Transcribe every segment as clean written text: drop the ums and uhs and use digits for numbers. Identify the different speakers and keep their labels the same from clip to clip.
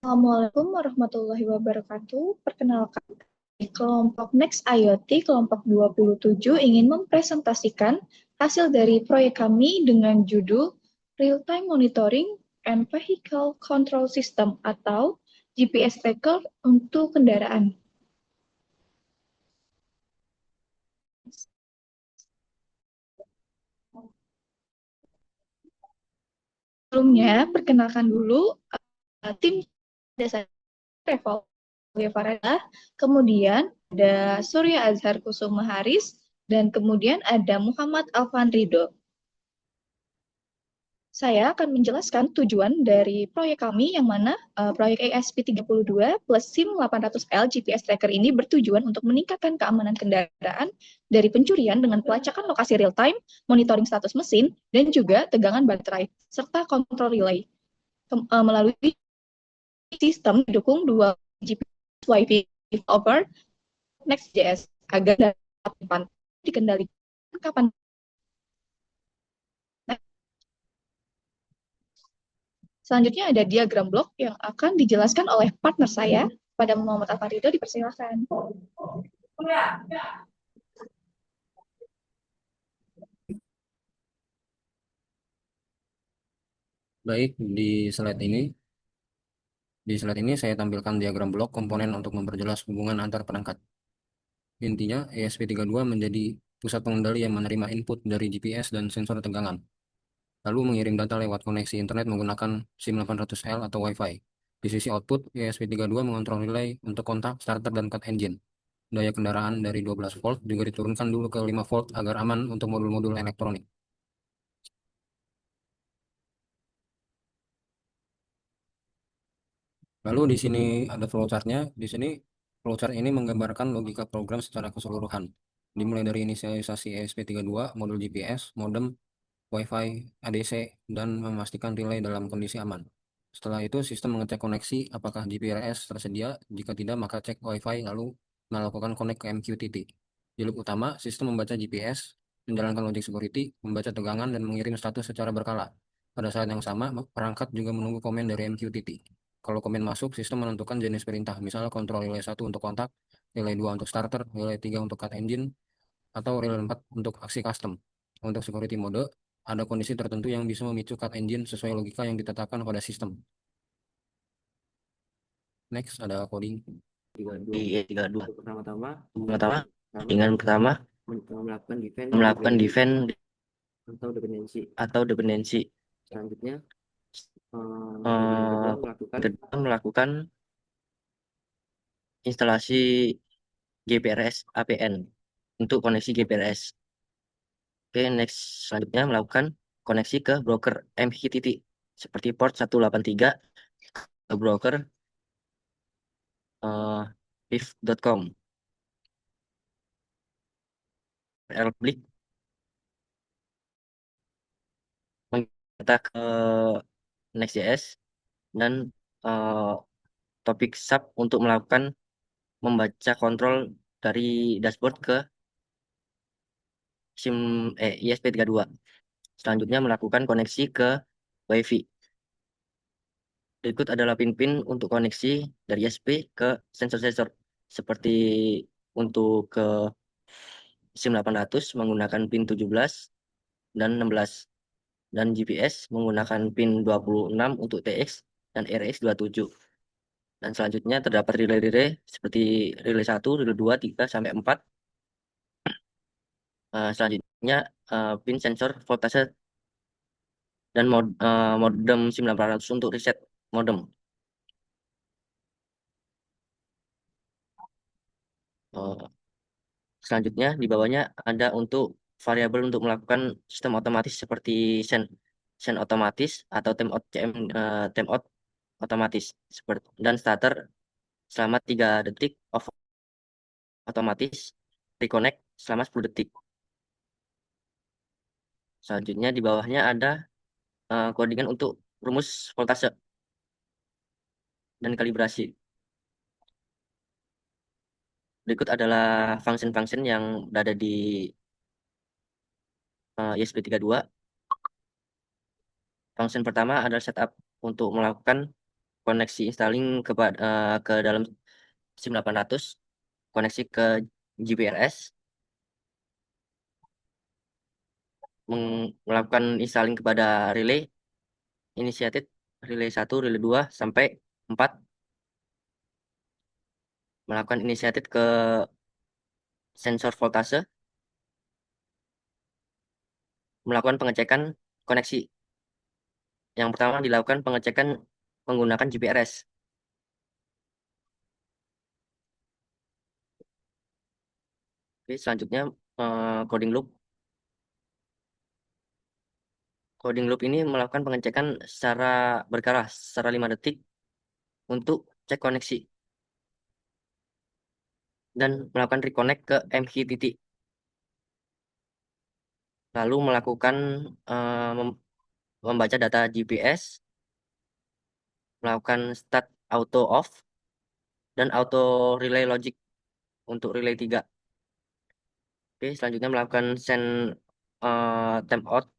Speaker 1: Assalamualaikum warahmatullahi wabarakatuh. Perkenalkan, kelompok Next IoT kelompok 27 ingin mempresentasikan hasil dari proyek kami dengan judul Real-Time Monitoring and Vehicle Control System atau GPS Tracker untuk kendaraan. Sebelumnya, perkenalkan dulu tim dasar Revo Guevara, kemudian ada Surya Azhar Kusuma Haris, dan kemudian ada Muhammad Alfan Rido. Saya akan menjelaskan tujuan dari proyek kami yang mana proyek ESP32 plus SIM 800L GPS Tracker ini bertujuan untuk meningkatkan keamanan kendaraan dari pencurian dengan pelacakan lokasi real time, monitoring status mesin, dan juga tegangan baterai, serta kontrol relay. Melalui sistem didukung dua GPS Wi-Fi over Next.js agar dapat dikendalikan kapan. Nah, selanjutnya ada diagram blok yang akan dijelaskan oleh partner saya pada Muhammad Alfarido, dipersilakan.
Speaker 2: Baik, di slide ini saya tampilkan diagram blok komponen untuk memperjelas hubungan antar perangkat. Intinya, ESP32 menjadi pusat pengendali yang menerima input dari GPS dan sensor tegangan, lalu mengirim data lewat koneksi internet menggunakan SIM 800L atau Wi-Fi. Di sisi output, ESP32 mengontrol relay untuk kontak, starter, dan cut engine. Daya kendaraan dari 12 volt juga diturunkan dulu ke 5 volt agar aman untuk modul-modul elektronik. Lalu di sini ada flowchartnya. Di sini flowchart ini menggambarkan logika program secara keseluruhan. Dimulai dari inisialisasi ESP32, modul GPS, modem, Wi-Fi, ADC, dan memastikan relay dalam kondisi aman. Setelah itu, sistem mengecek koneksi apakah GPRS tersedia. Jika tidak, maka cek Wi-Fi lalu melakukan connect ke MQTT. Di loop utama, sistem membaca GPS, menjalankan logic security, membaca tegangan, dan mengirim status secara berkala. Pada saat yang sama, perangkat juga menunggu komen dari MQTT. Kalau komen masuk, sistem menentukan jenis perintah, misalnya kontrol relay 1 untuk kontak, relay 2 untuk starter, relay 3 untuk cut engine, atau relay 4 untuk aksi custom. Untuk security mode, ada kondisi tertentu yang bisa memicu cut engine sesuai logika yang ditetapkan pada sistem. Next, ada coding. 32.
Speaker 3: E32.
Speaker 2: Pertama-tama,
Speaker 3: Pertama, dengan pertama melakukan defend atau dependensi.
Speaker 2: Selanjutnya,
Speaker 3: Kedua, melakukan instalasi GPRS APN untuk koneksi GPRS. Oke, next selanjutnya melakukan koneksi ke broker MQTT seperti port 183 ke broker pif.com. Public kita ke Next.js dan topik sub untuk melakukan membaca kontrol dari dashboard ke SIM ESP32. Selanjutnya melakukan koneksi ke WiFi. Berikut adalah pin-pin untuk koneksi dari ESP ke sensor-sensor seperti untuk ke SIM 800 menggunakan pin 17 dan 16 dan GPS menggunakan pin 26 untuk TX dan RX27. Dan selanjutnya terdapat relay-relay seperti relay 1, relay 2, 3 sampai 4. Selanjutnya pin sensor voltase dan modem 900 untuk reset modem. Eh, Selanjutnya di bawahnya ada untuk variabel untuk melakukan sistem otomatis seperti send otomatis atau timeout otomatis seperti dan starter selama 3 detik, off otomatis, reconnect selama 10 detik. Selanjutnya di bawahnya ada codingan untuk rumus voltase dan kalibrasi. Berikut adalah function-function yang berada di ESP32. Function pertama adalah setup untuk melakukan koneksi installing ke dalam SIM 800, koneksi ke GPRS, melakukan installing kepada relay, initiated relay 1, relay 2 sampai 4, melakukan initiated ke sensor voltase, melakukan pengecekan koneksi. Yang pertama dilakukan pengecekan menggunakan GPRS. Oke, selanjutnya coding loop. Coding loop ini melakukan pengecekan secara berkala, secara 5 detik untuk cek koneksi dan melakukan reconnect ke MQTT. Lalu melakukan membaca data GPS, melakukan start auto off dan auto relay logic untuk relay 3. Oke, selanjutnya melakukan send timeout.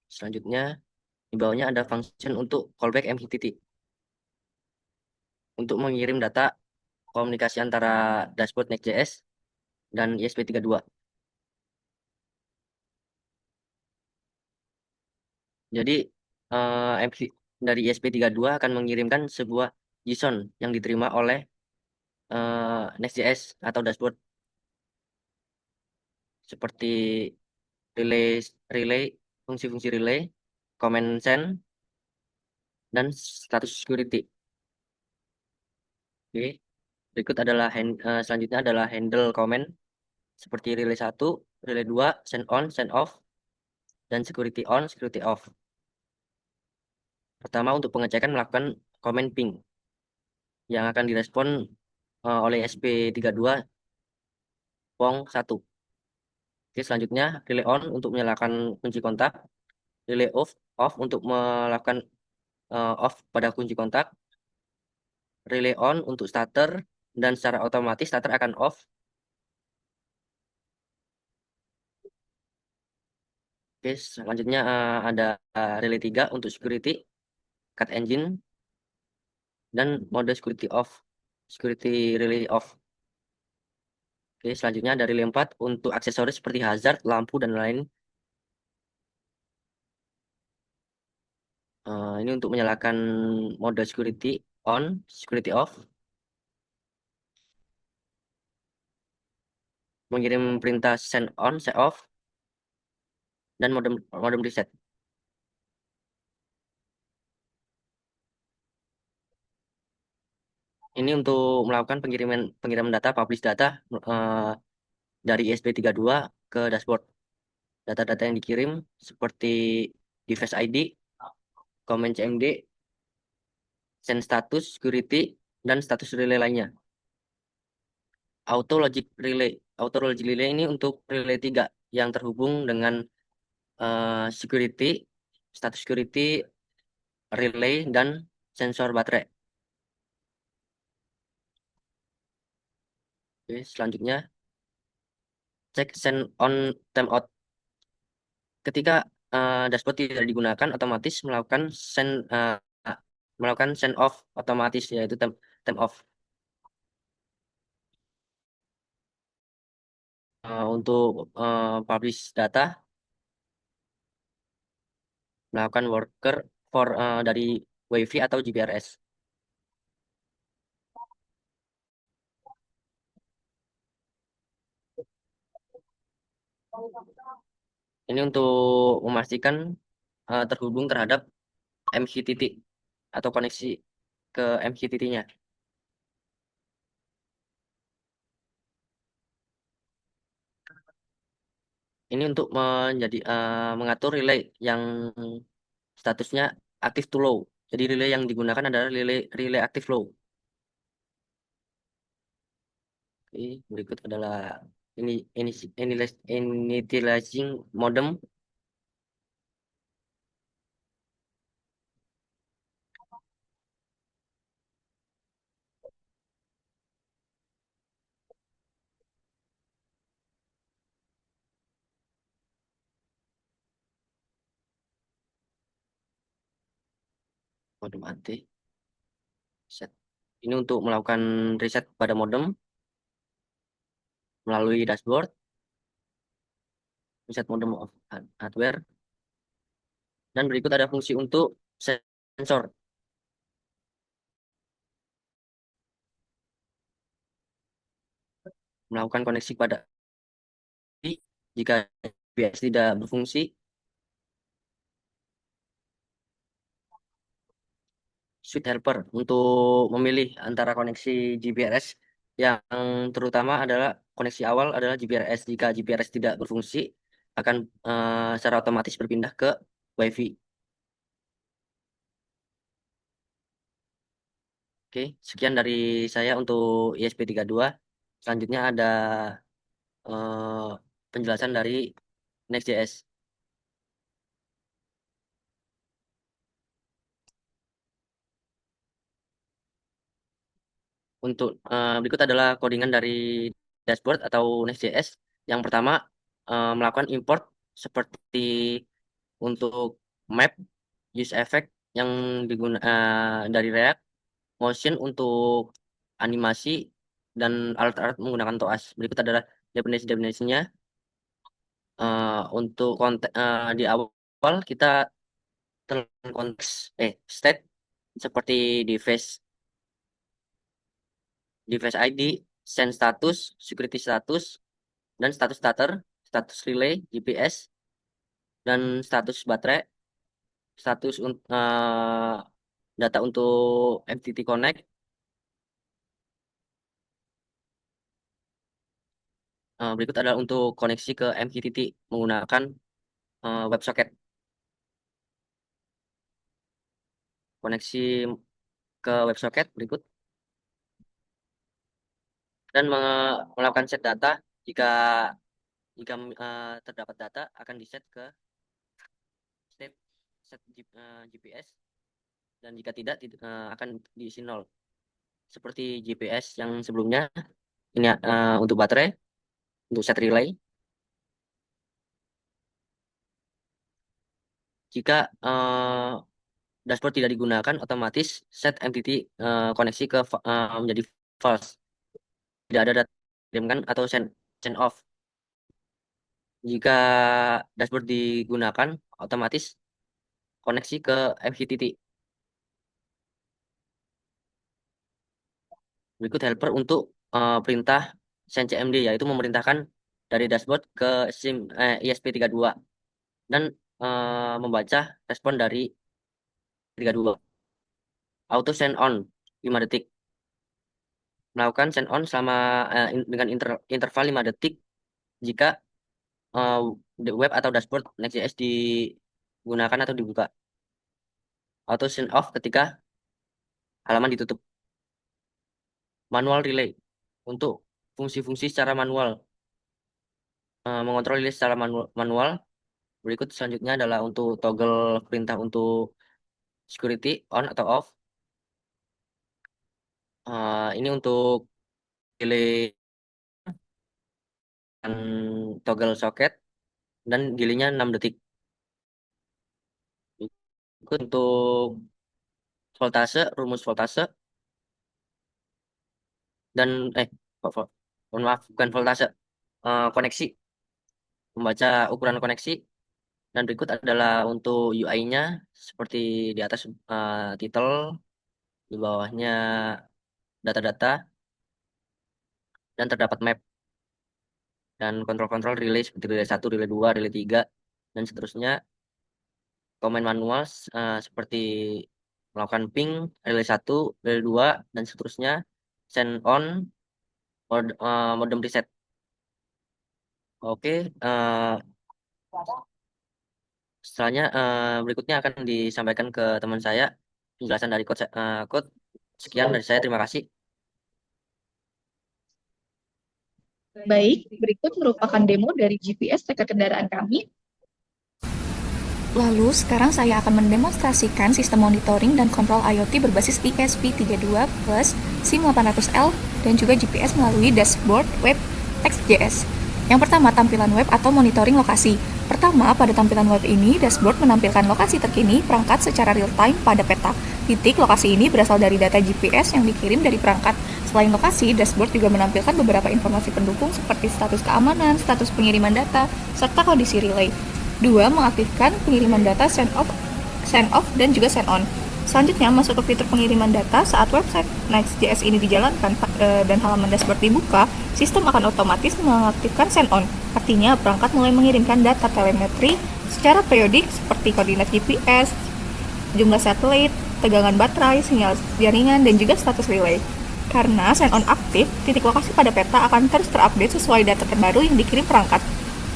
Speaker 3: Selanjutnya di bawahnya ada function untuk callback MQTT untuk mengirim data komunikasi antara dashboard Next.js dan ESP32. Jadi dari ESP32 akan mengirimkan sebuah JSON yang diterima oleh Next.js atau dashboard seperti relay, relay, fungsi-fungsi relay, comment send, dan status security. Oke, berikut adalah selanjutnya adalah handle comment seperti relay 1, relay 2, send on, send off, dan security on, security off. Pertama untuk pengecekan melakukan comment ping yang akan direspon oleh SP32 PONG 1. Oke, selanjutnya relay on untuk menyalakan kunci kontak, relay off untuk melakukan off pada kunci kontak, relay on untuk starter dan secara otomatis starter akan off. Oke, selanjutnya ada relay 3 untuk security, cut engine, dan mode security off, security relay off. Oke, selanjutnya ada relay 4 untuk aksesoris seperti hazard, lampu, dan lain. Ini untuk menyalakan mode security on, security off, mengirim perintah send on, send off, dan modem reset. Ini untuk melakukan pengiriman data, publish data dari ESP32 ke dashboard. Data-data yang dikirim seperti device ID, comment CMD, send status, security, dan status relay lainnya. Auto logic relay. Auto logic relay ini untuk relay 3 yang terhubung dengan security, status security, relay, dan sensor baterai. Oke, selanjutnya cek send on timeout. Ketika dashboard tidak digunakan, otomatis melakukan send off otomatis, yaitu time off. Untuk publish data, melakukan worker dari WiFi atau GPRS. Ini untuk memastikan terhubung terhadap MQTT atau koneksi ke MQTT-nya. Ini untuk mengatur relay yang statusnya active to low. Jadi relay yang digunakan adalah relay active low. Oke, berikut adalah initializing modem. modem AT. Set. Ini untuk melakukan reset pada modem melalui dashboard, reset modem of hardware. Dan berikut ada fungsi untuk sensor. Melakukan koneksi pada jika GPS tidak berfungsi. Switch helper untuk memilih antara koneksi GPRS yang terutama adalah koneksi awal adalah GPRS. Jika GPRS tidak berfungsi akan secara otomatis berpindah ke WiFi. Oke, sekian dari saya untuk ISP32. Selanjutnya ada penjelasan dari Next.js. Untuk berikut adalah codingan dari dashboard atau Next.js. Yang pertama, melakukan import seperti untuk map, use effect yang dari React, motion untuk animasi, dan alat-alat menggunakan TOAS. Berikut adalah definisi-definisinya. Untuk di awal kita tentang konteks state seperti device ID, send status, security status, dan status starter, status relay, GPS, dan status baterai, status data untuk MTT Connect. Berikut adalah untuk koneksi ke MQTT menggunakan WebSocket. Koneksi ke WebSocket berikut. Dan melakukan set data jika terdapat data akan diset ke set GPS, dan jika tidak akan diisi 0 seperti GPS yang sebelumnya. Ini untuk baterai, untuk set relay. Jika dashboard tidak digunakan, otomatis set MTT koneksi ke menjadi false, tidak ada data dikirimkan atau send off. Jika dashboard digunakan, otomatis koneksi ke MQTT. Berikut helper untuk perintah send CMD, yaitu memerintahkan dari dashboard ke SIM ISP32 dan membaca respon dari 32. Auto send on 5 detik. Melakukan send on selama dengan interval 5 detik jika web atau dashboard Next.js digunakan atau dibuka. Auto send off ketika halaman ditutup. Manual relay untuk fungsi-fungsi secara manual. Mengontrol relay secara manual. Berikut selanjutnya adalah untuk toggle perintah untuk security on atau off. Ini untuk relay dan toggle socket dan gilinya 6 detik. Berikut untuk voltase, rumus voltase dan maaf, bukan voltase, koneksi, membaca ukuran koneksi. Dan berikut adalah untuk UI-nya seperti di atas title, di bawahnya data-data, dan terdapat map dan kontrol-kontrol relay seperti relay 1, relay 2, relay 3, dan seterusnya. Command manual seperti melakukan ping, relay 1, relay 2, dan seterusnya. Send on, modem reset. Oke, setelahnya berikutnya akan disampaikan ke teman saya penjelasan dari code. Sekian dari saya, terima kasih.
Speaker 1: Baik, berikut merupakan demo dari GPS tracker kendaraan kami.
Speaker 4: Lalu, sekarang saya akan mendemonstrasikan sistem monitoring dan kontrol IoT berbasis ESP32 plus SIM800L dan juga GPS melalui dashboard web Next.js. Yang pertama, tampilan web atau monitoring lokasi. Pertama, pada tampilan web ini, dashboard menampilkan lokasi terkini perangkat secara real-time pada peta. Titik lokasi ini berasal dari data GPS yang dikirim dari perangkat. Selain lokasi, dashboard juga menampilkan beberapa informasi pendukung seperti status keamanan, status pengiriman data, serta kondisi relay. 2. Mengaktifkan pengiriman data send off, dan juga send on. Selanjutnya, masuk ke fitur pengiriman data saat website Next.js ini dijalankan dan halaman dashboard dibuka, sistem akan otomatis mengaktifkan send on. Artinya, perangkat mulai mengirimkan data telemetri secara periodik seperti koordinat GPS, jumlah satelit, tegangan baterai, sinyal jaringan, dan juga status relay. Karena send on aktif, titik lokasi pada peta akan terus terupdate sesuai data terbaru yang dikirim perangkat.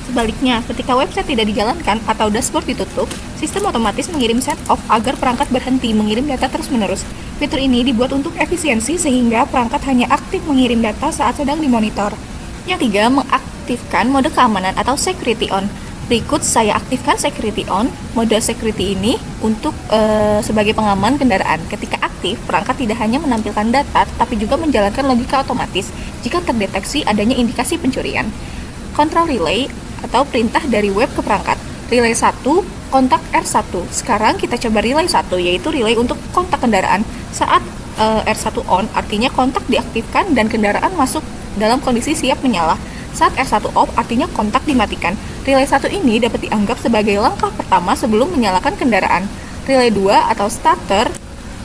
Speaker 4: Sebaliknya, ketika website tidak dijalankan atau dashboard ditutup, sistem otomatis mengirim send off agar perangkat berhenti mengirim data terus-menerus. Fitur ini dibuat untuk efisiensi sehingga perangkat hanya aktif mengirim data saat sedang dimonitor. Yang 3, mengaktifkan mode keamanan atau security on. Berikut saya aktifkan security on. Mode security ini untuk sebagai pengaman kendaraan. Ketika aktif, perangkat tidak hanya menampilkan data, tetapi juga menjalankan logika otomatis jika terdeteksi adanya indikasi pencurian. Control relay atau perintah dari web ke perangkat. Relay 1, kontak R1. Sekarang kita coba relay 1, yaitu relay untuk kontak kendaraan. Saat R1 on, artinya kontak diaktifkan dan kendaraan masuk dalam kondisi siap menyala. Saat R1 off, artinya kontak dimatikan. Relay 1 ini dapat dianggap sebagai langkah pertama sebelum menyalakan kendaraan. Relay 2 atau starter,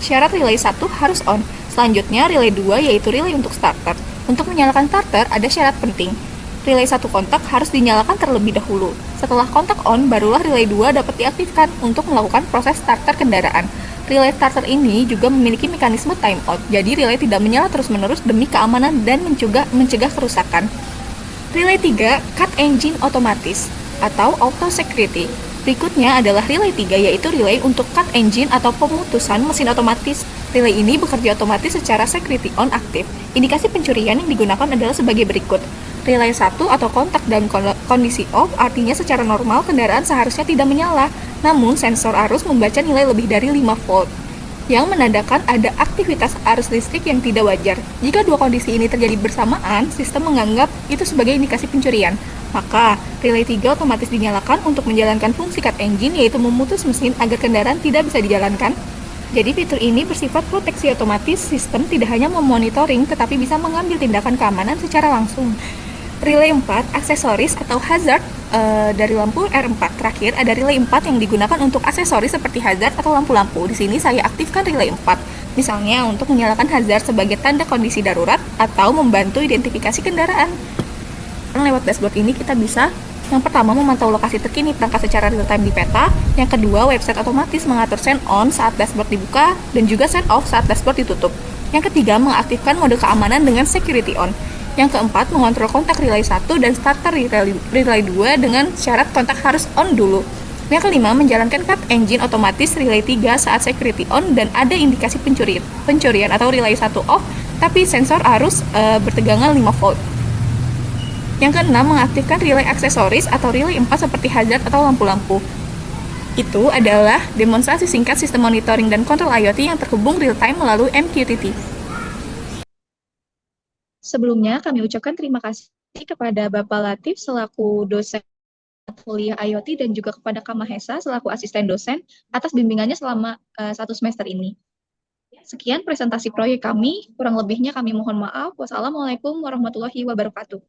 Speaker 4: syarat relay 1 harus on. Selanjutnya, relay 2 yaitu relay untuk starter. Untuk menyalakan starter, ada syarat penting. Relay 1 kontak harus dinyalakan terlebih dahulu. Setelah kontak on, barulah relay 2 dapat diaktifkan untuk melakukan proses starter kendaraan. Relay starter ini juga memiliki mekanisme timeout, jadi relay tidak menyala terus-menerus demi keamanan dan mencegah kerusakan. Relay 3, cut engine otomatis atau auto security. Berikutnya adalah relay 3, yaitu relay untuk cut engine atau pemutusan mesin otomatis. Relay ini bekerja otomatis secara security on aktif. Indikasi pencurian yang digunakan adalah sebagai berikut. Relay 1 atau kontak dalam kondisi off, artinya secara normal kendaraan seharusnya tidak menyala, namun sensor arus membaca nilai lebih dari 5 volt, yang menandakan ada aktivitas arus listrik yang tidak wajar. Jika dua kondisi ini terjadi bersamaan, sistem menganggap itu sebagai indikasi pencurian. Maka, relay 3 otomatis dinyalakan untuk menjalankan fungsi cut engine, yaitu memutus mesin agar kendaraan tidak bisa dijalankan. Jadi fitur ini bersifat proteksi otomatis, sistem tidak hanya memonitoring, tetapi bisa mengambil tindakan keamanan secara langsung. Relay 4, aksesoris atau hazard dari lampu R4. Terakhir, ada relay 4 yang digunakan untuk aksesoris seperti hazard atau lampu-lampu. Di sini saya aktifkan relay 4. Misalnya untuk menyalakan hazard sebagai tanda kondisi darurat atau membantu identifikasi kendaraan. Lewat dashboard ini kita bisa yang pertama memantau lokasi terkini perangkat secara real-time di peta. Yang kedua, website otomatis mengatur send on saat dashboard dibuka dan juga send off saat dashboard ditutup. Yang ketiga, mengaktifkan mode keamanan dengan security on. Yang keempat, mengontrol kontak relay 1 dan starter relay 2 dengan syarat kontak harus on dulu. Yang kelima, menjalankan cut engine otomatis relay 3 saat security on dan ada indikasi pencurian atau relay 1 off, tapi sensor arus bertegangan 5 volt. Yang keenam, mengaktifkan relay aksesoris atau relay 4 seperti hazard atau lampu-lampu. Itu adalah demonstrasi singkat sistem monitoring dan kontrol IoT yang terhubung real-time melalui MQTT.
Speaker 1: Sebelumnya, kami ucapkan terima kasih kepada Bapak Latif selaku dosen kuliah IoT dan juga kepada Kak Mahesa selaku asisten dosen atas bimbingannya selama 1 semester ini. Sekian presentasi proyek kami, kurang lebihnya kami mohon maaf. Wassalamualaikum warahmatullahi wabarakatuh.